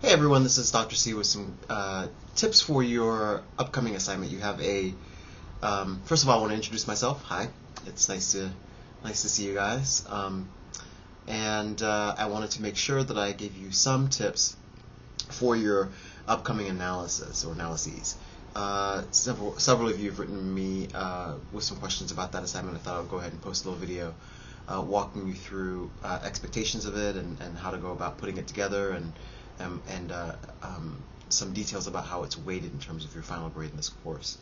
Hey everyone, this is Dr. C with some tips for your upcoming assignment. You have a first of all, I want to introduce myself. Hi, it's nice to see you guys. And I wanted to make sure that I gave you some tips for your upcoming analyses. Several of you have written me with some questions about that assignment. I thought I would go ahead and post a little video walking you through expectations of it and how to go about putting it together and some details about how it's weighted in terms of your final grade in this course.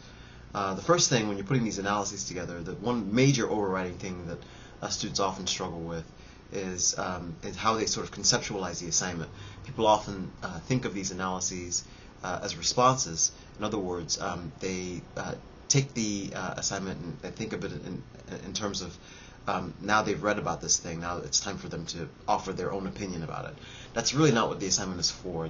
The first thing, when you're putting these analyses together, the one major overriding thing that students often struggle with is how they sort of conceptualize the assignment. People often think of these analyses as responses. In other words, they take the assignment and think of it in terms of now they've read about this thing, now it's time for them to offer their own opinion about it. That's really not what the assignment is for.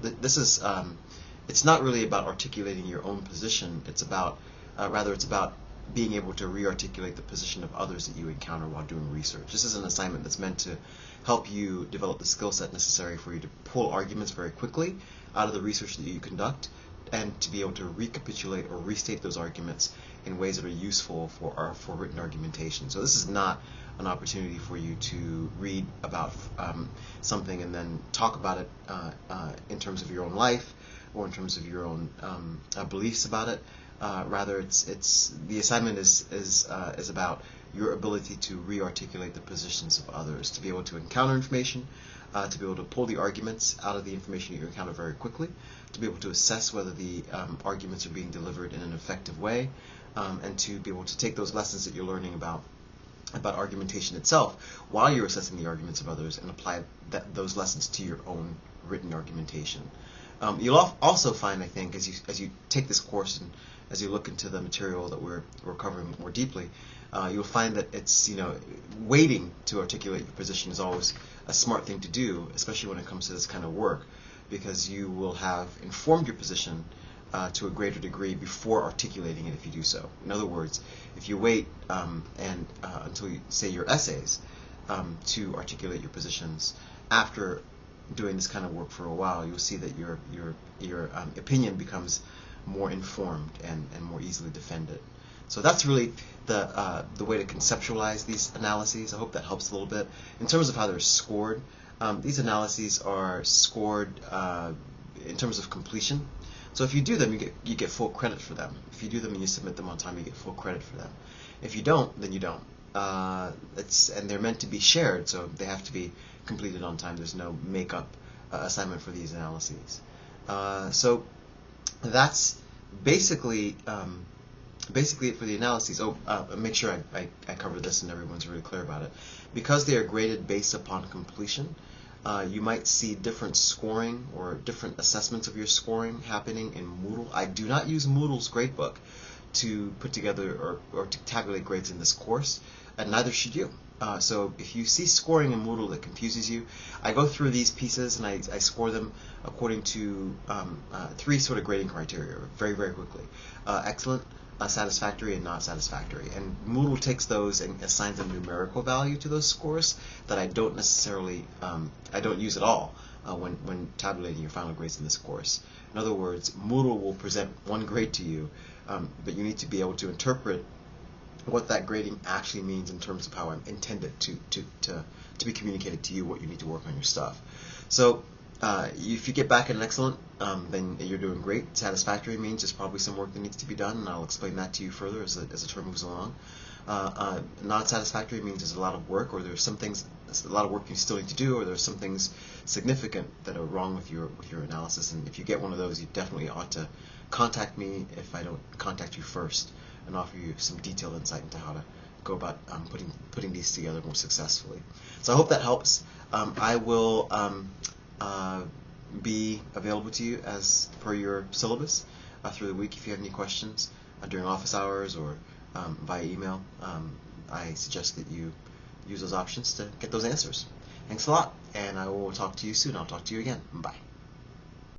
It's not really about articulating your own position. It's about, rather it's about being able to re-articulate the position of others that you encounter while doing research. This is an assignment that's meant to help you develop the skill set necessary for you to pull arguments very quickly out of the research that you conduct, and to be able to recapitulate or restate those arguments in ways that are useful for written argumentation. So this is not an opportunity for you to read about something and then talk about it in terms of your own life or in terms of your own beliefs about it. Rather, the assignment is about your ability to re-articulate the positions of others, to be able to encounter information, to be able to pull the arguments out of the information that you encounter very quickly, to be able to assess whether the arguments are being delivered in an effective way, and to be able to take those lessons that you're learning about argumentation itself while you're assessing the arguments of others and apply those lessons to your own written argumentation. You'll also find, I think, as you take this course and as you look into the material that we're covering more deeply, you'll find that it's, waiting to articulate your position is always a smart thing to do, especially when it comes to this kind of work, because you will have informed your position to a greater degree before articulating it if you do so. In other words, if you wait until you say your essays to articulate your positions after doing this kind of work for a while, you'll see that your opinion becomes more informed and more easily defended. So that's really the way to conceptualize these analyses. I hope that helps a little bit. In terms of how they're scored, these analyses are scored in terms of completion. So if you do them, you get full credit for them. If you do them and you submit them on time, you get full credit for them. If you don't, then you don't. And they're meant to be shared, so they have to be completed on time. There's no make-up assignment for these analyses. So that's basically it for the analyses. Make sure I cover this and everyone's really clear about it. Because they are graded based upon completion, you might see different scoring or different assessments of your scoring happening in Moodle. I do not use Moodle's gradebook to put together or to tabulate grades in this course, and neither should you. So if you see scoring in Moodle that confuses you, I go through these pieces and I score them according to three sort of grading criteria very, very quickly. Excellent, satisfactory, and not satisfactory. And Moodle takes those and assigns a numerical value to those scores that I don't necessarily, I don't use at all when tabulating your final grades in this course. In other words, Moodle will present one grade to you, but you need to be able to interpret what that grading actually means in terms of how I intended to be communicated to you, what you need to work on your stuff. So if you get back an excellent, then you're doing great. Satisfactory means there's probably some work that needs to be done, and I'll explain that to you further as the term moves along. Not satisfactory means there's a lot of work, or there's some things, a lot of work you still need to do, or there's some things significant that are wrong with your analysis. And if you get one of those, you definitely ought to contact me if I don't contact you first, and offer you some detailed insight into how to go about putting these together more successfully. So I hope that helps. I will be available to you as per your syllabus through the week if you have any questions during office hours or via email. I suggest that you use those options to get those answers. Thanks a lot, and I will talk to you soon. I'll talk to you again. Bye.